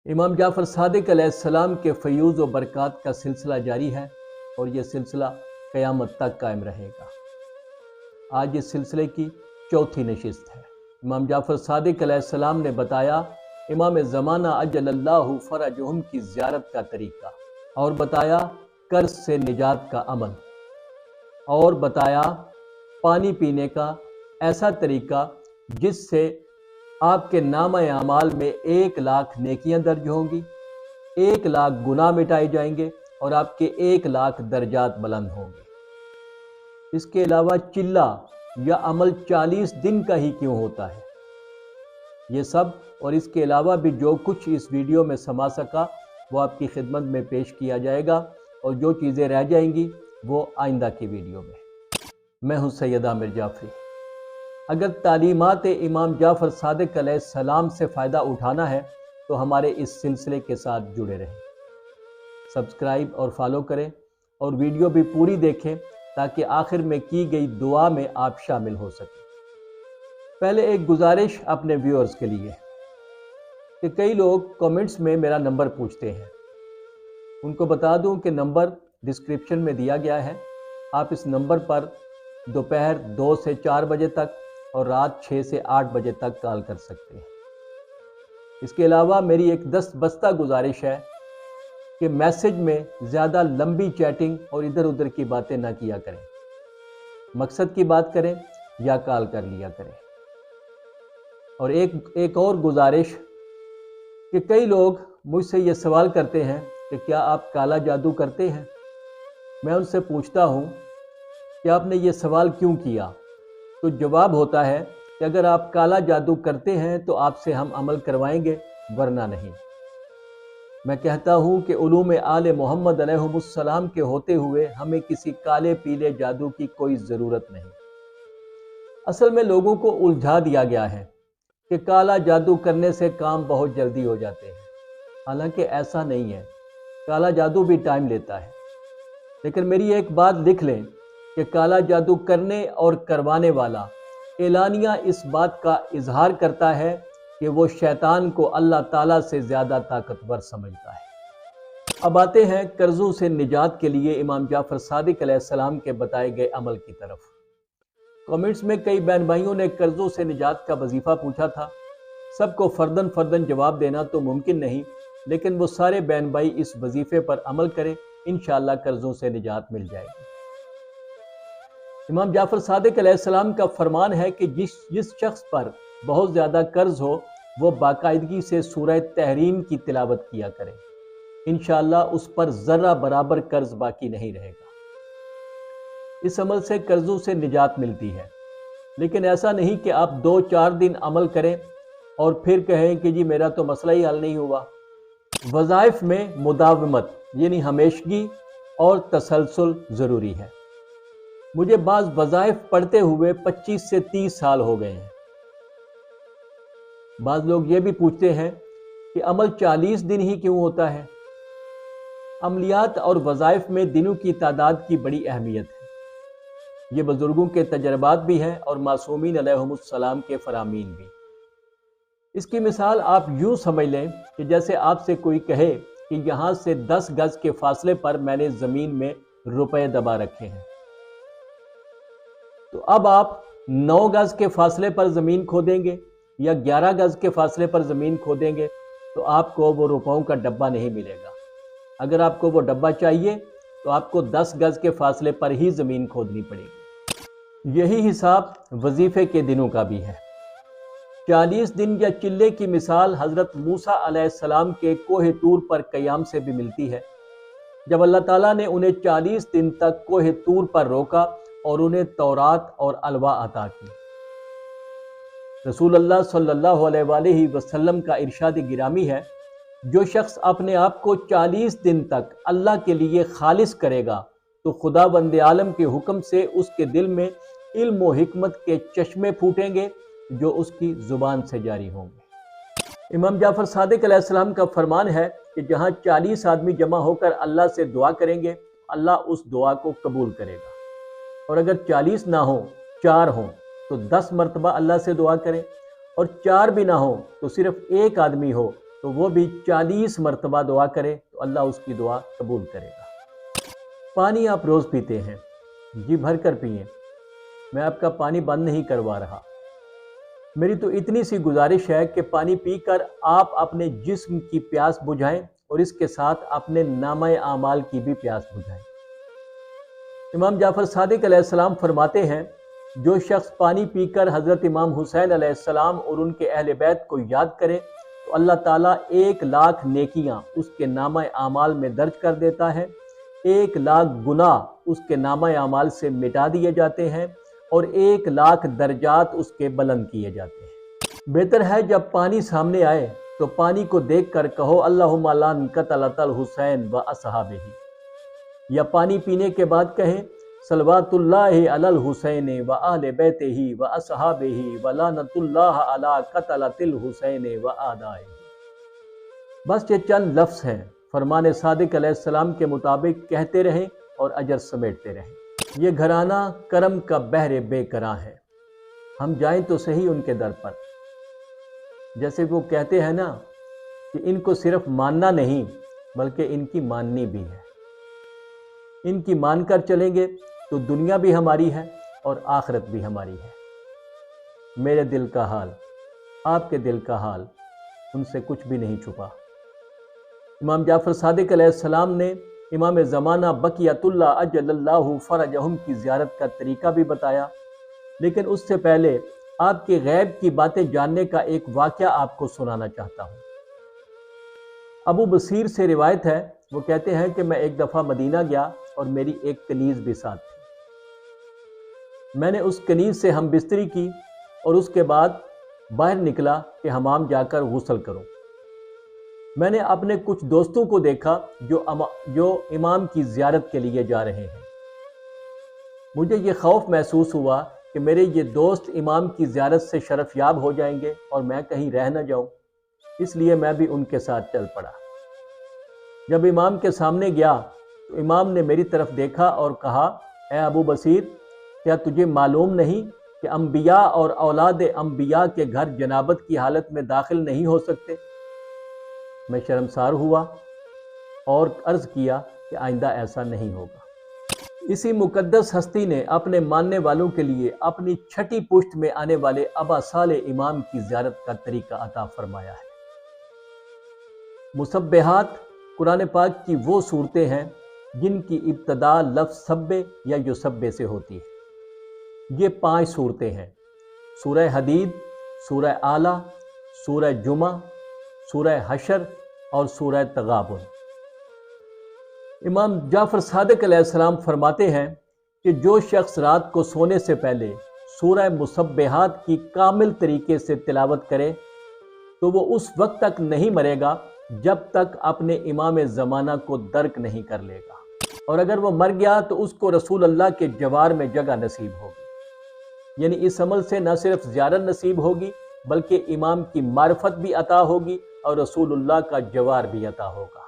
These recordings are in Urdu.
امام جعفر صادق علیہ السلام کے فیوز و برکات کا سلسلہ جاری ہے اور یہ سلسلہ قیامت تک قائم رہے گا۔ آج اس سلسلے کی چوتھی نشست ہے۔ امام جعفر صادق علیہ السلام نے بتایا امام زمانہ اجل اللہ فرجہم کی زیارت کا طریقہ، اور بتایا قرض سے نجات کا عمل، اور بتایا پانی پینے کا ایسا طریقہ جس سے آپ کے نامہ اعمال میں 1,00,000 نیکیاں درج ہوں گی، 1,00,000 گناہ مٹائے جائیں گے اور آپ کے 1,00,000 درجات بلند ہوں گے۔ اس کے علاوہ چلہ یا عمل 40 دن کا ہی کیوں ہوتا ہے؟ یہ سب اور اس کے علاوہ بھی جو کچھ اس ویڈیو میں سما سکا وہ آپ کی خدمت میں پیش کیا جائے گا، اور جو چیزیں رہ جائیں گی وہ آئندہ کی ویڈیو میں۔ میں ہوں سید عامر جعفری۔ اگر تعلیمات امام جعفر صادق علیہ السلام سے فائدہ اٹھانا ہے تو ہمارے اس سلسلے کے ساتھ جڑے رہیں، سبسکرائب اور فالو کریں، اور ویڈیو بھی پوری دیکھیں تاکہ آخر میں کی گئی دعا میں آپ شامل ہو سکیں۔ پہلے ایک گزارش اپنے ویورز کے لیے کہ کئی لوگ کامنٹس میں میرا نمبر پوچھتے ہیں۔ ان کو بتا دوں کہ نمبر ڈسکرپشن میں دیا گیا ہے۔ آپ اس نمبر پر دوپہر 2 سے 4 بجے تک اور رات 6 سے 8 بجے تک کال کر سکتے ہیں۔ اس کے علاوہ میری ایک دست بستہ گزارش ہے کہ میسج میں زیادہ لمبی چیٹنگ اور ادھر ادھر کی باتیں نہ کیا کریں، مقصد کی بات کریں یا کال کر لیا کریں۔ اور ایک اور گزارش کہ کئی لوگ مجھ سے یہ سوال کرتے ہیں کہ کیا آپ کالا جادو کرتے ہیں؟ میں ان سے پوچھتا ہوں کہ آپ نے یہ سوال کیوں کیا؟ تو جواب ہوتا ہے کہ اگر آپ کالا جادو کرتے ہیں تو آپ سے ہم عمل کروائیں گے، ورنہ نہیں۔ میں کہتا ہوں کہ علوم آل محمد علیہ السلام کے ہوتے ہوئے ہمیں کسی کالے پیلے جادو کی کوئی ضرورت نہیں۔ اصل میں لوگوں کو الجھا دیا گیا ہے کہ کالا جادو کرنے سے کام بہت جلدی ہو جاتے ہیں، حالانکہ ایسا نہیں ہے۔ کالا جادو بھی ٹائم لیتا ہے، لیکن میری ایک بات لکھ لیں کہ کالا جادو کرنے اور کروانے والا اعلانیہ اس بات کا اظہار کرتا ہے کہ وہ شیطان کو اللہ تعالیٰ سے زیادہ طاقتور سمجھتا ہے۔ اب آتے ہیں قرضوں سے نجات کے لیے امام جعفر صادق علیہ السلام کے بتائے گئے عمل کی طرف۔ کامنٹس میں کئی بہن بھائیوں نے قرضوں سے نجات کا وظیفہ پوچھا تھا۔ سب کو فرداً جواب دینا تو ممکن نہیں، لیکن وہ سارے بہن بھائی اس وظیفے پر عمل کریں، انشاءاللہ قرضوں سے نجات مل جائے گی۔ امام جعفر صادق علیہ السلام کا فرمان ہے کہ جس شخص پر بہت زیادہ قرض ہو وہ باقاعدگی سے سورہ تحریم کی تلاوت کیا کرے، انشاءاللہ اس پر ذرہ برابر قرض باقی نہیں رہے گا۔ اس عمل سے قرضوں سے نجات ملتی ہے، لیکن ایسا نہیں کہ آپ 2-4 دن عمل کریں اور پھر کہیں کہ جی میرا تو مسئلہ ہی حل نہیں ہوا۔ وظائف میں مداومت یعنی ہمیشگی اور تسلسل ضروری ہے۔ مجھے بعض وظائف پڑھتے ہوئے 25 سے 30 سال ہو گئے ہیں۔ بعض لوگ یہ بھی پوچھتے ہیں کہ عمل 40 دن ہی کیوں ہوتا ہے؟ عملیات اور وظائف میں دنوں کی تعداد کی بڑی اہمیت ہے۔ یہ بزرگوں کے تجربات بھی ہیں اور معصومین علیہم السلام کے فرامین بھی۔ اس کی مثال آپ یوں سمجھ لیں کہ جیسے آپ سے کوئی کہے کہ یہاں سے 10 گز کے فاصلے پر میں نے زمین میں روپے دبا رکھے ہیں، تو اب آپ 9 گز کے فاصلے پر زمین کھودیں گے یا 11 گز کے فاصلے پر زمین کھودیں گے تو آپ کو وہ روپوں کا ڈبہ نہیں ملے گا۔ اگر آپ کو وہ ڈبہ چاہیے تو آپ کو 10 گز کے فاصلے پر ہی زمین کھودنی پڑے گی۔ یہی حساب وظیفے کے دنوں کا بھی ہے۔ 40 دن یا چلے کی مثال حضرت موسیٰ علیہ السلام کے کوہ طور پر قیام سے بھی ملتی ہے، جب اللہ تعالیٰ نے انہیں 40 دن تک کوہ طور پر روکا اور انہیں تورات اور الواح عطا کی۔ رسول اللہ صلی اللہ علیہ وآلہ وسلم کا ارشاد گرامی ہے، جو شخص اپنے آپ کو 40 دن تک اللہ کے لیے خالص کرے گا تو خداوند عالم کے حکم سے اس کے دل میں علم و حکمت کے چشمے پھوٹیں گے جو اس کی زبان سے جاری ہوں گے۔ امام جعفر صادق علیہ السلام کا فرمان ہے کہ جہاں 40 آدمی جمع ہو کر اللہ سے دعا کریں گے اللہ اس دعا کو قبول کرے گا، اور اگر 40 نہ ہوں 4 ہوں تو 10 مرتبہ اللہ سے دعا کریں، اور 4 بھی نہ ہوں تو صرف ایک آدمی ہو تو وہ بھی 40 مرتبہ دعا کرے تو اللہ اس کی دعا قبول کرے گا۔ پانی آپ روز پیتے ہیں، جی بھر کر پئیں، میں آپ کا پانی بند نہیں کروا رہا۔ میری تو اتنی سی گزارش ہے کہ پانی پی کر آپ اپنے جسم کی پیاس بجھائیں اور اس کے ساتھ اپنے نامہ اعمال کی بھی پیاس بجھائیں۔ امام جعفر صادق علیہ السلام فرماتے ہیں، جو شخص پانی پی کر حضرت امام حسین علیہ السلام اور ان کے اہل بیت کو یاد کرے تو اللہ تعالیٰ 1,00,000 نیکیاں اس کے نامہ اعمال میں درج کر دیتا ہے، 1,00,000 گناہ اس کے نامہ اعمال سے مٹا دیے جاتے ہیں اور 1,00,000 درجات اس کے بلند کیے جاتے ہیں۔ بہتر ہے جب پانی سامنے آئے تو پانی کو دیکھ کر کہو اللہم لا قتلۃ الحسین و اصحابہ، یا پانی پینے کے بعد کہیں صلوات اللہ علی الحسین و اہل بیتہ و اصحابہ و لعنۃ اللہ علی قتلۃ الحسین و اعدائہ۔ بس یہ چند لفظ ہیں، فرمان صادق علیہ السلام کے مطابق کہتے رہیں اور اجر سمیٹتے رہیں۔ یہ گھرانہ کرم کا بحر بے کراں ہے، ہم جائیں تو صحیح ان کے در پر۔ جیسے وہ کہتے ہیں نا کہ ان کو صرف ماننا نہیں بلکہ ان کی ماننی بھی ہے۔ ان کی مان کر چلیں گے تو دنیا بھی ہماری ہے اور آخرت بھی ہماری ہے۔ میرے دل کا حال، آپ کے دل کا حال ان سے کچھ بھی نہیں چھپا۔ امام جعفر صادق علیہ السلام نے امام زمانہ بقیت اللہ اجل اللہ فرجہم کی زیارت کا طریقہ بھی بتایا، لیکن اس سے پہلے آپ کے غیب کی باتیں جاننے کا ایک واقعہ آپ کو سنانا چاہتا ہوں۔ ابو بصیر سے روایت ہے، وہ کہتے ہیں کہ میں ایک دفعہ مدینہ گیا اور میری ایک کنیز بھی ساتھ تھی۔ میں نے اس کنیز سے ہم بستری کی اور اس کے بعد باہر نکلا کہ حمام جا کر غسل کروں۔ میں نے اپنے کچھ دوستوں کو دیکھا جو امام کی زیارت کے لیے جا رہے ہیں۔ مجھے یہ خوف محسوس ہوا کہ میرے یہ دوست امام کی زیارت سے شرف یاب ہو جائیں گے اور میں کہیں رہ نہ جاؤں، اس لیے میں بھی ان کے ساتھ چل پڑا۔ جب امام کے سامنے گیا تو امام نے میری طرف دیکھا اور کہا، اے ابو بصیر، کیا تجھے معلوم نہیں کہ انبیاء اور اولاد انبیاء کے گھر جنابت کی حالت میں داخل نہیں ہو سکتے؟ میں شرمسار ہوا اور عرض کیا کہ آئندہ ایسا نہیں ہوگا۔ اسی مقدس ہستی نے اپنے ماننے والوں کے لیے اپنی چھٹی پشت میں آنے والے ابا صالح امام کی زیارت کا طریقہ عطا فرمایا ہے۔ مسبحات قرآن پاک کی وہ صورتیں ہیں جن کی ابتدا لفظ سبح یا یسبح سے ہوتی ہے۔ یہ 5 صورتیں ہیں: سورہ حدید، سورہ اعلیٰ، سورہ جمعہ، سورہ حشر اور سورہ تغابن۔ امام جعفر صادق علیہ السلام فرماتے ہیں کہ جو شخص رات کو سونے سے پہلے سورہ مسبحات کی کامل طریقے سے تلاوت کرے تو وہ اس وقت تک نہیں مرے گا جب تک اپنے امام زمانہ کو درک نہیں کر لے گا، اور اگر وہ مر گیا تو اس کو رسول اللہ کے جوار میں جگہ نصیب ہوگی۔ یعنی اس عمل سے نہ صرف زیارت نصیب ہوگی بلکہ امام کی معرفت بھی عطا ہوگی اور رسول اللہ کا جوار بھی عطا ہوگا۔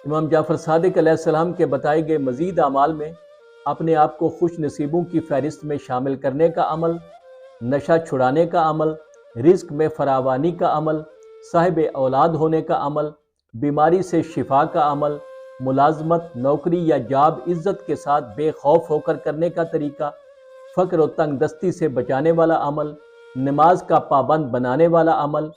امام جعفر صادق علیہ السلام کے بتائے گئے مزید اعمال میں اپنے آپ کو خوش نصیبوں کی فہرست میں شامل کرنے کا عمل، نشہ چھڑانے کا عمل، رزق میں فراوانی کا عمل، صاحب اولاد ہونے کا عمل، بیماری سے شفا کا عمل، ملازمت، نوکری یا جاب عزت کے ساتھ بے خوف ہو کر کرنے کا طریقہ، فقر و تنگ دستی سے بچانے والا عمل، نماز کا پابند بنانے والا عمل،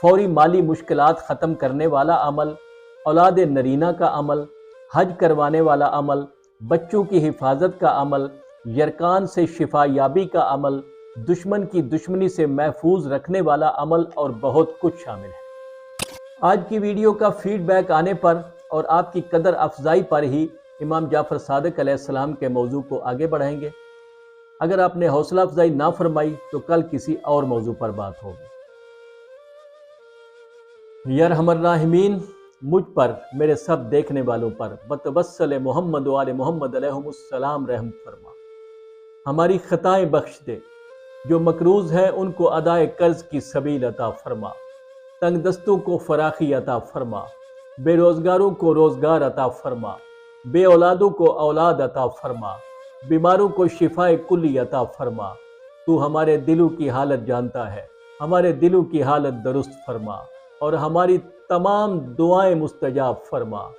فوری مالی مشکلات ختم کرنے والا عمل، اولاد نرینہ کا عمل، حج کروانے والا عمل، بچوں کی حفاظت کا عمل، یرکان سے شفا یابی کا عمل، دشمن کی دشمنی سے محفوظ رکھنے والا عمل اور بہت کچھ شامل ہے۔ آج کی ویڈیو کا فیڈ بیک آنے پر اور آپ کی قدر افزائی پر ہی امام جعفر صادق علیہ السلام کے موضوع کو آگے بڑھائیں گے۔ اگر آپ نے حوصلہ افزائی نہ فرمائی تو کل کسی اور موضوع پر بات ہوگی۔ یرحم الراحمین، مجھ پر، میرے سب دیکھنے والوں پر بتوسل محمد و آل محمد علیہم السلام رحم فرما۔ ہماری خطائیں بخش دے، جو مقروض ہیں ان کو ادائے قرض کی سبیل عطا فرما، تنگ دستوں کو فراخی عطا فرما، بے روزگاروں کو روزگار عطا فرما، بے اولادوں کو اولاد عطا فرما، بیماروں کو شفائے کلی عطا فرما۔ تو ہمارے دلوں کی حالت جانتا ہے، ہمارے دلوں کی حالت درست فرما اور ہماری تمام دعائیں مستجاب فرما۔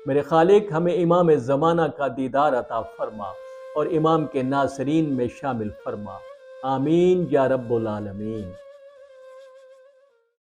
میرے خالق، ہمیں امام زمانہ کا دیدار عطا فرما اور امام کے ناصرین میں شامل فرما۔ آمین یا رب العالمین۔